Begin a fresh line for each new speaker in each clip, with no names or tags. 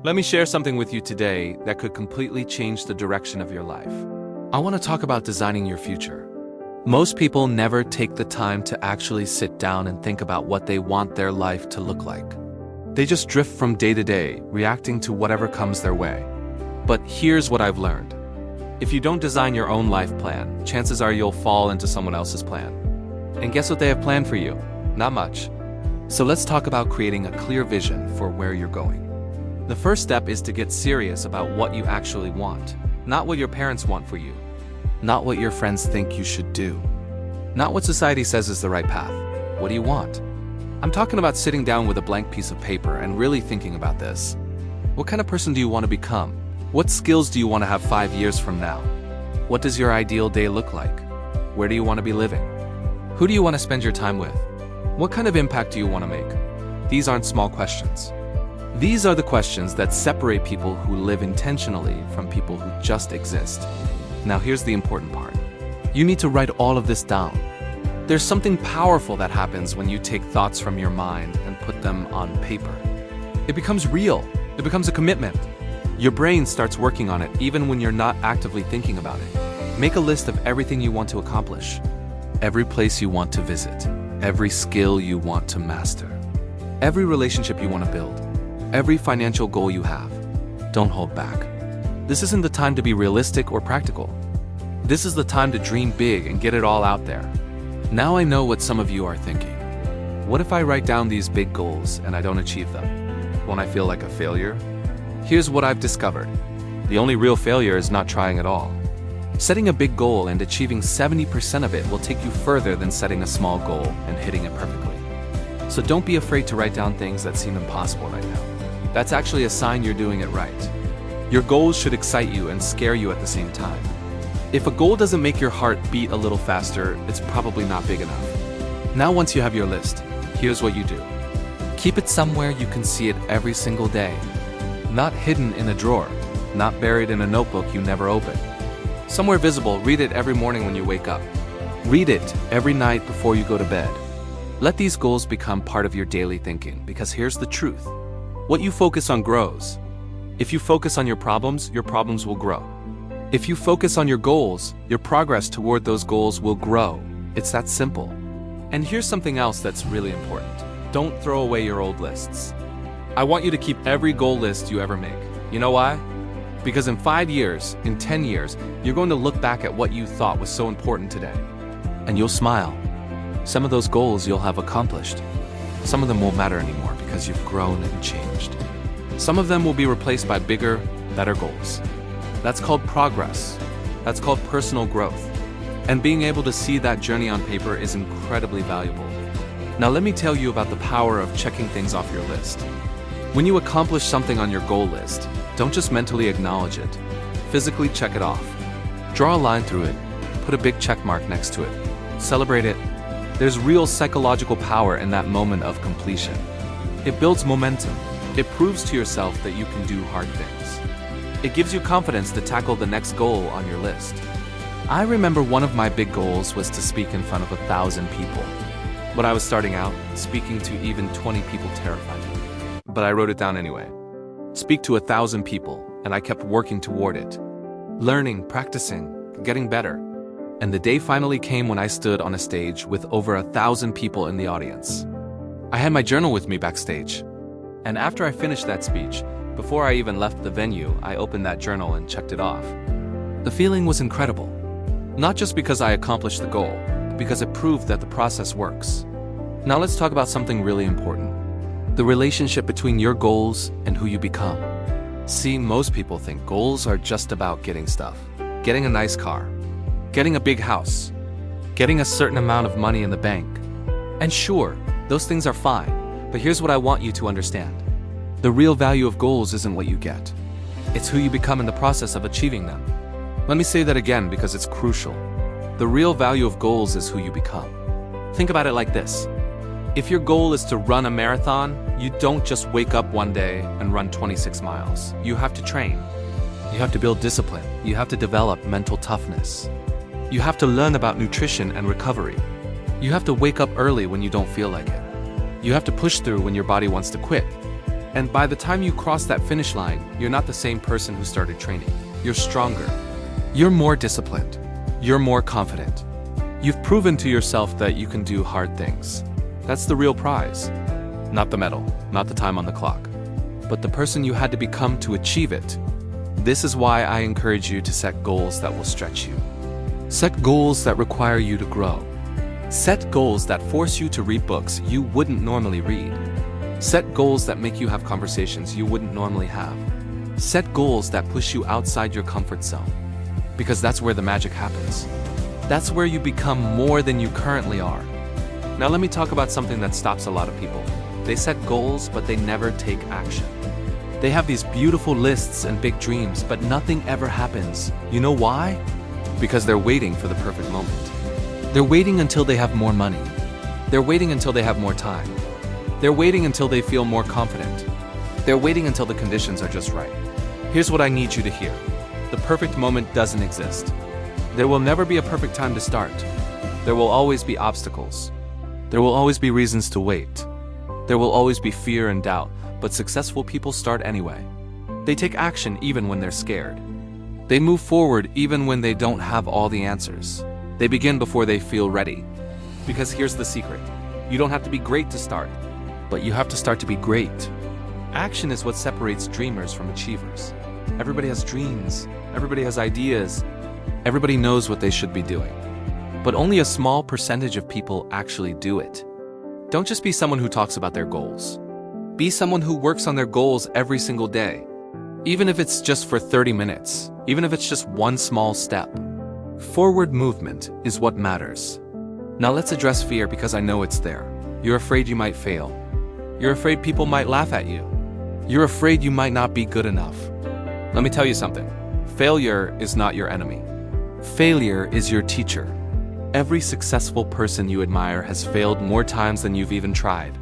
Let me share something with you today that could completely change the direction of your life. I want to talk about designing your future. Most people never take the time to actually sit down and think about what they want their life to look like. They just drift from day to day, reacting to whatever comes their way. But here's what I've learned. If you don't design your own life plan, chances are you'll fall into someone else's plan. And guess what they have planned for you? Not much. So let's talk about creating a clear vision for where you're going. The first step is to get serious about what you actually want, not what your parents want for you, not what your friends think you should do, not what society says is the right path. What do you want? I'm talking about sitting down with a blank piece of paper and really thinking about this. What kind of person do you want to become? What skills do you want to have 5 years from now? What does your ideal day look like? Where do you want to be living? Who do you want to spend your time with? What kind of impact do you want to make? These aren't small questions. These are the questions that separate people who live intentionally from people who just exist. Now here's the important part. You need to write all of this down. There's something powerful that happens when you take thoughts from your mind and put them on paper. It becomes real. It becomes a commitment. Your brain starts working on it even when you're not actively thinking about it. Make a list of everything you want to accomplish, every place you want to visit, every skill you want to master, every relationship you want to build, every financial goal you have. Don't hold back. This isn't the time to be realistic or practical. This is the time to dream big and get it all out there. Now I know what some of you are thinking. What if I write down these big goals and I don't achieve them? Won't I feel like a failure? Here's what I've discovered. The only real failure is not trying at all. Setting a big goal and achieving 70% of it will take you further than setting a small goal and hitting it perfectly. So don't be afraid to write down things that seem impossible right now. That's actually a sign you're doing it right. Your goals should excite you and scare you at the same time. If a goal doesn't make your heart beat a little faster, it's probably not big enough. Now once you have your list, here's what you do. Keep it somewhere you can see it every single day. Not hidden in a drawer, not buried in a notebook you never open. Somewhere visible, read it every morning when you wake up. Read it every night before you go to bed. Let these goals become part of your daily thinking, because here's the truth. What you focus on grows. If you focus on your problems will grow. If you focus on your goals, your progress toward those goals will grow. It's that simple. And here's something else that's really important. Don't throw away your old lists. I want you to keep every goal list you ever make. You know why? Because in 5 years, in 10 years, you're going to look back at what you thought was so important today. And you'll smile. Some of those goals you'll have accomplished. Some of them won't matter anymore because you've grown and changed. Some of them will be replaced by bigger, better goals. That's called progress. That's called personal growth. And being able to see that journey on paper is incredibly valuable. Now let me tell you about the power of checking things off your list. When you accomplish something on your goal list, don't just mentally acknowledge it. Physically check it off. Draw a line through it. Put a big check mark next to it. Celebrate it. There's real psychological power in that moment of completion. It builds momentum. It proves to yourself that you can do hard things. It gives you confidence to tackle the next goal on your list. I remember one of my big goals was to speak in front of 1,000 people. When I was starting out, speaking to even 20 people terrified me. But I wrote it down anyway. Speak to 1,000 people, and I kept working toward it. Learning, practicing, getting better. And the day finally came when I stood on a stage with over 1,000 people in the audience. I had my journal with me backstage. And after I finished that speech, before I even left the venue, I opened that journal and checked it off. The feeling was incredible. Not just because I accomplished the goal, but because it proved that the process works. Now let's talk about something really important. The relationship between your goals and who you become. See, most people think goals are just about getting stuff. Getting a nice car. Getting a big house. Getting a certain amount of money in the bank. And sure, those things are fine, but here's what I want you to understand. The real value of goals isn't what you get. It's who you become in the process of achieving them. Let me say that again because it's crucial. The real value of goals is who you become. Think about it like this. If your goal is to run a marathon, you don't just wake up one day and run 26 miles. You have to train. You have to build discipline. You have to develop mental toughness. You have to learn about nutrition and recovery. You have to wake up early when you don't feel like it. You have to push through when your body wants to quit. And by the time you cross that finish line, you're not the same person who started training. You're stronger. You're more disciplined. You're more confident. You've proven to yourself that you can do hard things. That's the real prize. Not the medal, not the time on the clock, but the person you had to become to achieve it. This is why I encourage you to set goals that will stretch you. Set goals that require you to grow. Set goals that force you to read books you wouldn't normally read. Set goals that make you have conversations you wouldn't normally have. Set goals that push you outside your comfort zone. Because that's where the magic happens. That's where you become more than you currently are. Now let me talk about something that stops a lot of people. They set goals, but they never take action. They have these beautiful lists and big dreams, but nothing ever happens. You know why? Because they're waiting for the perfect moment. They're waiting until they have more money. They're waiting until they have more time. They're waiting until they feel more confident. They're waiting until the conditions are just right. Here's what I need you to hear. The perfect moment doesn't exist. There will never be a perfect time to start. There will always be obstacles. There will always be reasons to wait. There will always be fear and doubt, but successful people start anyway. They take action even when they're scared. They move forward even when they don't have all the answers. They begin before they feel ready. Because here's the secret. You don't have to be great to start, but you have to start to be great. Action is what separates dreamers from achievers. Everybody has dreams. Everybody has ideas. Everybody knows what they should be doing. But only a small percentage of people actually do it. Don't just be someone who talks about their goals. Be someone who works on their goals every single day. Even if it's just for 30 minutes. Even if it's just one small step. Forward movement is what matters. Now let's address fear because I know it's there. You're afraid you might fail. You're afraid people might laugh at you. You're afraid you might not be good enough. Let me tell you something. Failure is not your enemy. Failure is your teacher. Every successful person you admire has failed more times than you've even tried.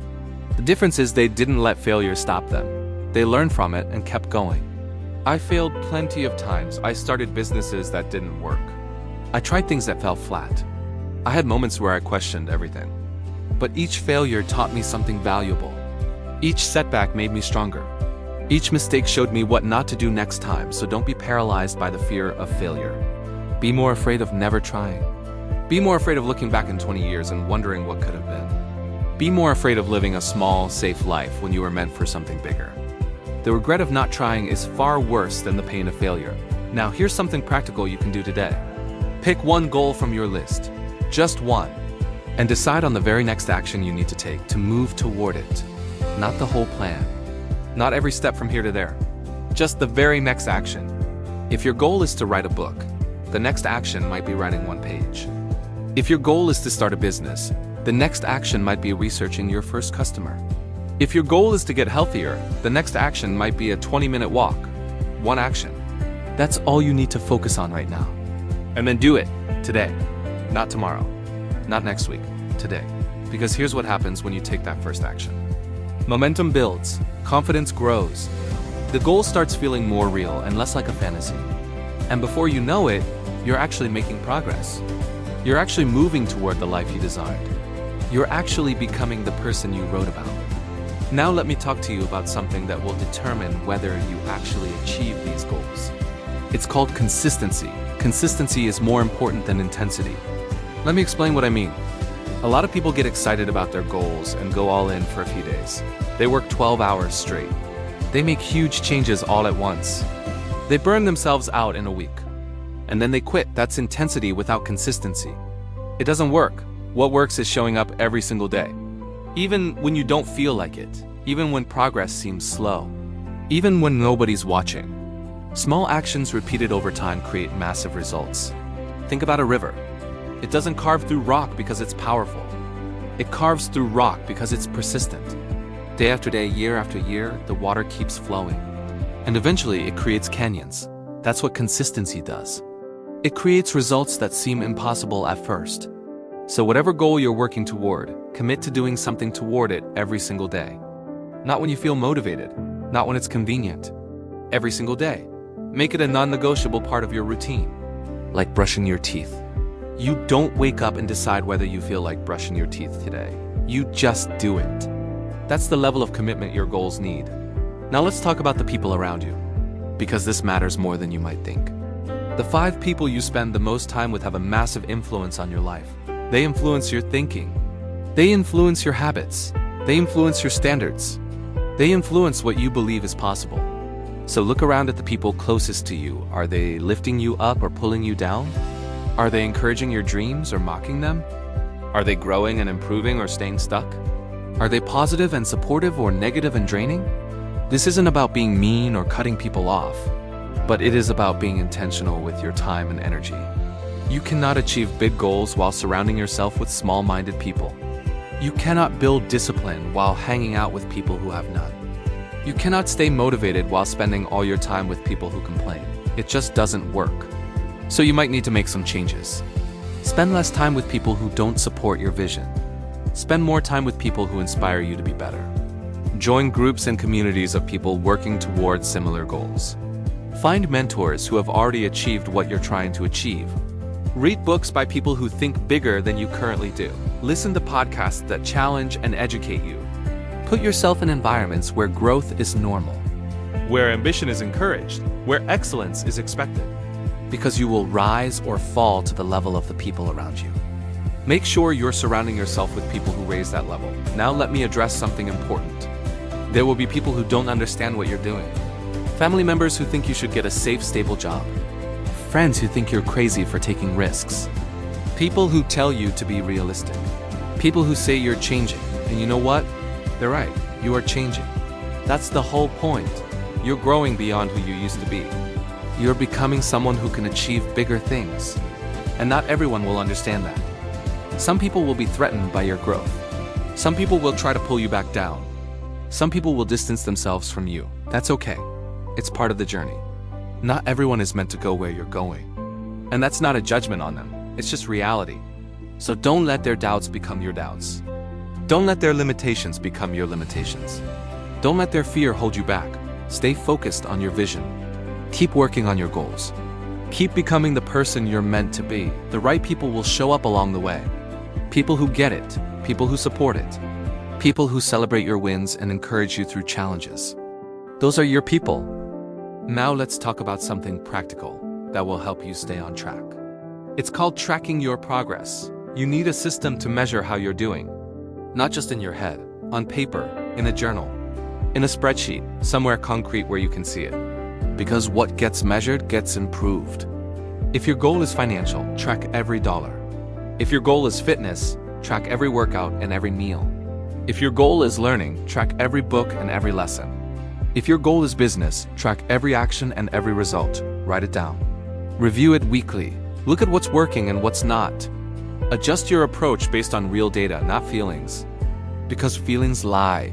The difference is they didn't let failure stop them. They learned from it and kept going. I failed plenty of times. I started businesses that didn't work. I tried things that fell flat. I had moments where I questioned everything. But each failure taught me something valuable. Each setback made me stronger. Each mistake showed me what not to do next time, so don't be paralyzed by the fear of failure. Be more afraid of never trying. Be more afraid of looking back in 20 years and wondering what could have been. Be more afraid of living a small, safe life when you were meant for something bigger. The regret of not trying is far worse than the pain of failure. Now here's something practical you can do today. Pick one goal from your list, just one, and decide on the very next action you need to take to move toward it. Not the whole plan. Not every step from here to there. Just the very next action. If your goal is to write a book, the next action might be writing one page. If your goal is to start a business, the next action might be researching your first customer. If your goal is to get healthier, the next action might be a 20-minute walk. One action. That's all you need to focus on right now. And then do it today, not tomorrow, not next week, today. Because here's what happens when you take that first action. Momentum builds, confidence grows. The goal starts feeling more real and less like a fantasy. And before you know it, you're actually making progress. You're actually moving toward the life you designed. You're actually becoming the person you wrote about. Now let me talk to you about something that will determine whether you actually achieve these goals. It's called consistency. Consistency is more important than intensity. Let me explain what I mean. A lot of people get excited about their goals and go all in for a few days. They work 12 hours straight. They make huge changes all at once. They burn themselves out in a week. And then they quit. That's intensity without consistency. It doesn't work. What works is showing up every single day. Even when you don't feel like it. Even when progress seems slow. Even when nobody's watching. Small actions repeated over time create massive results. Think about a river. It doesn't carve through rock because it's powerful. It carves through rock because it's persistent. Day after day, year after year, the water keeps flowing. And eventually it creates canyons. That's what consistency does. It creates results that seem impossible at first. So whatever goal you're working toward, commit to doing something toward it every single day. Not when you feel motivated, not when it's convenient. Every single day. Make it a non-negotiable part of your routine. Like brushing your teeth. You don't wake up and decide whether you feel like brushing your teeth today. You just do it. That's the level of commitment your goals need. Now let's talk about the people around you, because this matters more than you might think. The 5 people you spend the most time with have a massive influence on your life. They influence your thinking. They influence your habits. They influence your standards. They influence what you believe is possible. So look around at the people closest to you. Are they lifting you up or pulling you down? Are they encouraging your dreams or mocking them? Are they growing and improving or staying stuck? Are they positive and supportive or negative and draining? This isn't about being mean or cutting people off, but it is about being intentional with your time and energy. You cannot achieve big goals while surrounding yourself with small-minded people. You cannot build discipline while hanging out with people who have none. You cannot stay motivated while spending all your time with people who complain. It just doesn't work. So you might need to make some changes. Spend less time with people who don't support your vision. Spend more time with people who inspire you to be better. Join groups and communities of people working towards similar goals. Find mentors who have already achieved what you're trying to achieve. Read books by people who think bigger than you currently do. Listen to podcasts that challenge and educate you. Put yourself in environments where growth is normal, where ambition is encouraged, where excellence is expected. Because you will rise or fall to the level of the people around you. Make sure you're surrounding yourself with people who raise that level. Now let me address something important. There will be people who don't understand what you're doing. Family members who think you should get a safe, stable job. Friends who think you're crazy for taking risks. People who tell you to be realistic. People who say you're changing. And you know what? They're right. You are changing. That's the whole point. You're growing beyond who you used to be. You're becoming someone who can achieve bigger things. And not everyone will understand that. Some people will be threatened by your growth. Some people will try to pull you back down. Some people will distance themselves from you. That's okay. It's part of the journey. Not everyone is meant to go where you're going. And that's not a judgment on them. It's just reality. So don't let their doubts become your doubts. Don't let their limitations become your limitations. Don't let their fear hold you back. Stay focused on your vision. Keep working on your goals. Keep becoming the person you're meant to be. The right people will show up along the way. People who get it. People who support it. People who celebrate your wins and encourage you through challenges. Those are your people. Now let's talk about something practical that will help you stay on track. It's called tracking your progress. You need a system to measure how you're doing. Not just in your head, on paper, in a journal, in a spreadsheet, somewhere concrete where you can see it. Because what gets measured gets improved. If your goal is financial, track every dollar. If your goal is fitness, track every workout and every meal. If your goal is learning, track every book and every lesson. If your goal is business, track every action and every result. Write it down. Review it weekly. Look at what's working and what's not. Adjust your approach based on real data, not feelings. Because feelings lie.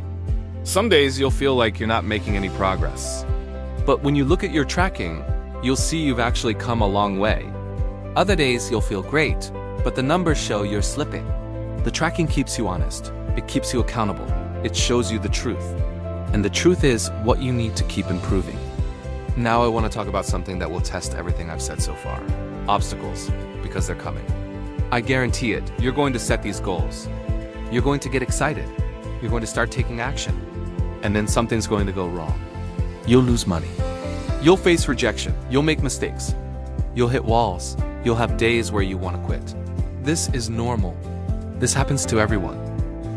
Some days you'll feel like you're not making any progress. But when you look at your tracking, you'll see you've actually come a long way. Other days you'll feel great, but the numbers show you're slipping. The tracking keeps you honest. It keeps you accountable. It shows you the truth. And the truth is what you need to keep improving. Now I want to talk about something that will test everything I've said so far. Obstacles, because they're coming. I guarantee it, you're going to set these goals. You're going to get excited. You're going to start taking action. And then something's going to go wrong. You'll lose money. You'll face rejection. You'll make mistakes. You'll hit walls. You'll have days where you want to quit. This is normal. This happens to everyone.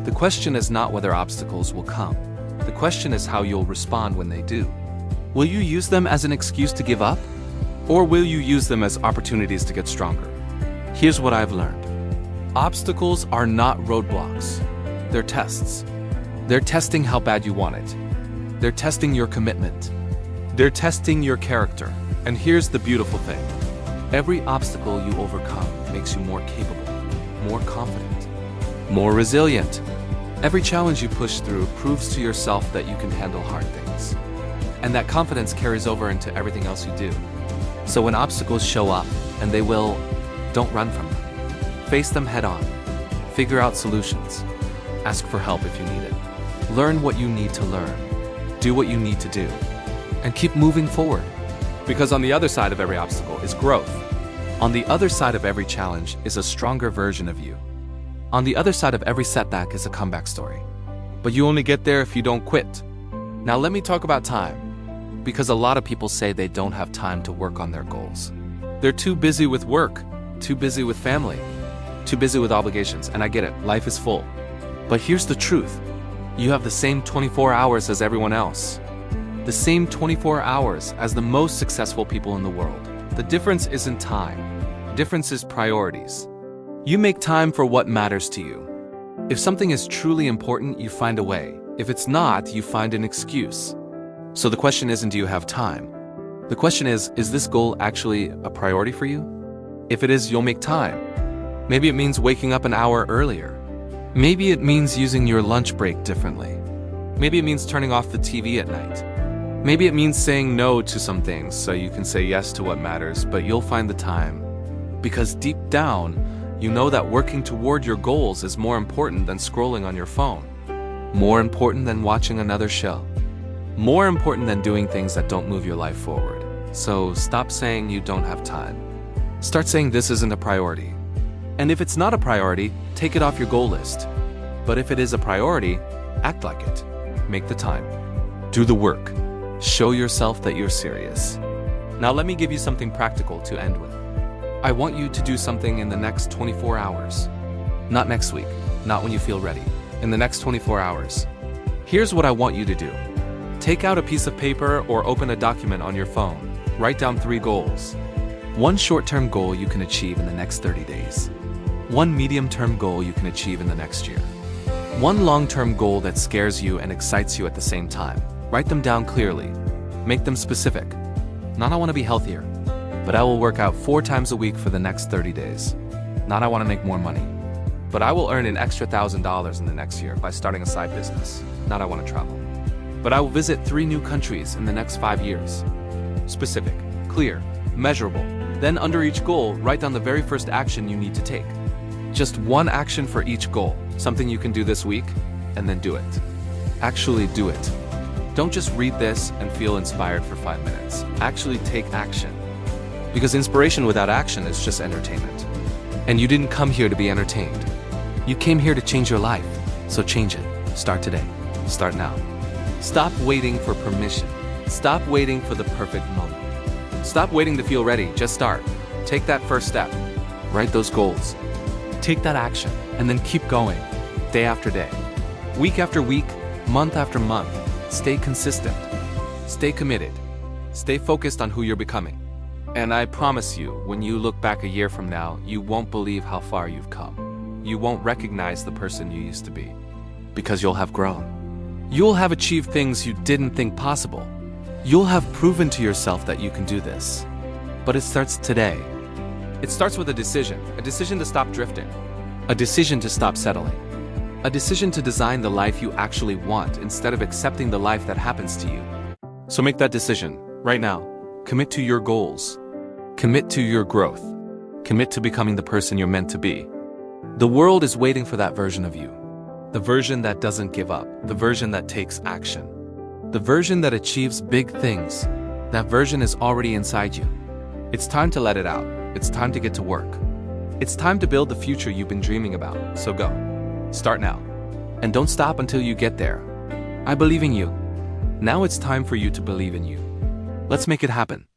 The question is not whether obstacles will come. The question is how you'll respond when they do. Will you use them as an excuse to give up? Or will you use them as opportunities to get stronger? Here's what I've learned. Obstacles are not roadblocks. They're tests. They're testing how bad you want it. They're testing your commitment. They're testing your character. And here's the beautiful thing. Every obstacle you overcome makes you more capable, more confident, more resilient. Every challenge you push through proves to yourself that you can handle hard things. And that confidence carries over into everything else you do. So when obstacles show up, and they will, don't run from them. Face them head on. Figure out solutions. Ask for help if you need it. Learn what you need to learn. Do what you need to do. And keep moving forward. Because on the other side of every obstacle is growth. On the other side of every challenge is a stronger version of you. On the other side of every setback is a comeback story. But you only get there if you don't quit. Now let me talk about time, because a lot of people say they don't have time to work on their goals. They're too busy with work, too busy with family, too busy with obligations, and I get it, life is full. But here's the truth. You have the same 24 hours as everyone else. The same 24 hours as the most successful people in the world. The difference isn't time. The difference is priorities. You make time for what matters to you. If something is truly important, you find a way. If it's not, you find an excuse. So the question isn't, do you have time? The question is this goal actually a priority for you? If it is, you'll make time. Maybe it means waking up an hour earlier. Maybe it means using your lunch break differently. Maybe it means turning off the TV at night. Maybe it means saying no to some things so you can say yes to what matters, but you'll find the time. Because deep down, you know that working toward your goals is more important than scrolling on your phone. More important than watching another show. More important than doing things that don't move your life forward. So stop saying you don't have time. Start saying this isn't a priority. And if it's not a priority, take it off your goal list. But if it is a priority, act like it. Make the time. Do the work. Show yourself that you're serious. Now let me give you something practical to end with. I want you to do something in the next 24 hours. Not next week, not when you feel ready. In the next 24 hours. Here's what I want you to do. Take out a piece of paper or open a document on your phone. Write down 3 goals. 1 short-term goal you can achieve in the next 30 days. 1 medium-term goal you can achieve in the next year. 1 long-term goal that scares you and excites you at the same time. Write them down clearly. Make them specific. Not I want to be healthier, but I will work out 4 times a week for the next 30 days. Not I want to make more money, but I will earn an extra $1,000 in the next year by starting a side business. Not I want to travel, but I will visit 3 new countries in the next 5 years. Specific, clear, measurable. Then under each goal, write down the very first action you need to take. Just 1 action for each goal, something you can do this week, and then do it. Actually do it. Don't just read this and feel inspired for 5 minutes. Actually take action. Because inspiration without action is just entertainment. And you didn't come here to be entertained. You came here to change your life. So change it. Start today. Start now. Stop waiting for permission. Stop waiting for the perfect moment. Stop waiting to feel ready. Just start. Take that first step. Write those goals. Take that action. And then keep going. Day after day. Week after week. Month after month. Stay consistent. Stay committed. Stay focused on who you're becoming. And I promise you, when you look back a year from now, you won't believe how far you've come. You won't recognize the person you used to be. Because you'll have grown. You'll have achieved things you didn't think possible. You'll have proven to yourself that you can do this. But it starts today. It starts with a decision to stop drifting. A decision to stop settling. A decision to design the life you actually want instead of accepting the life that happens to you. So make that decision, right now. Commit to your goals. Commit to your growth. Commit to becoming the person you're meant to be. The world is waiting for that version of you. The version that doesn't give up. The version that takes action. The version that achieves big things. That version is already inside you. It's time to let it out. It's time to get to work. It's time to build the future you've been dreaming about, so go. Start now. And don't stop until you get there. I believe in you. Now it's time for you to believe in you. Let's make it happen.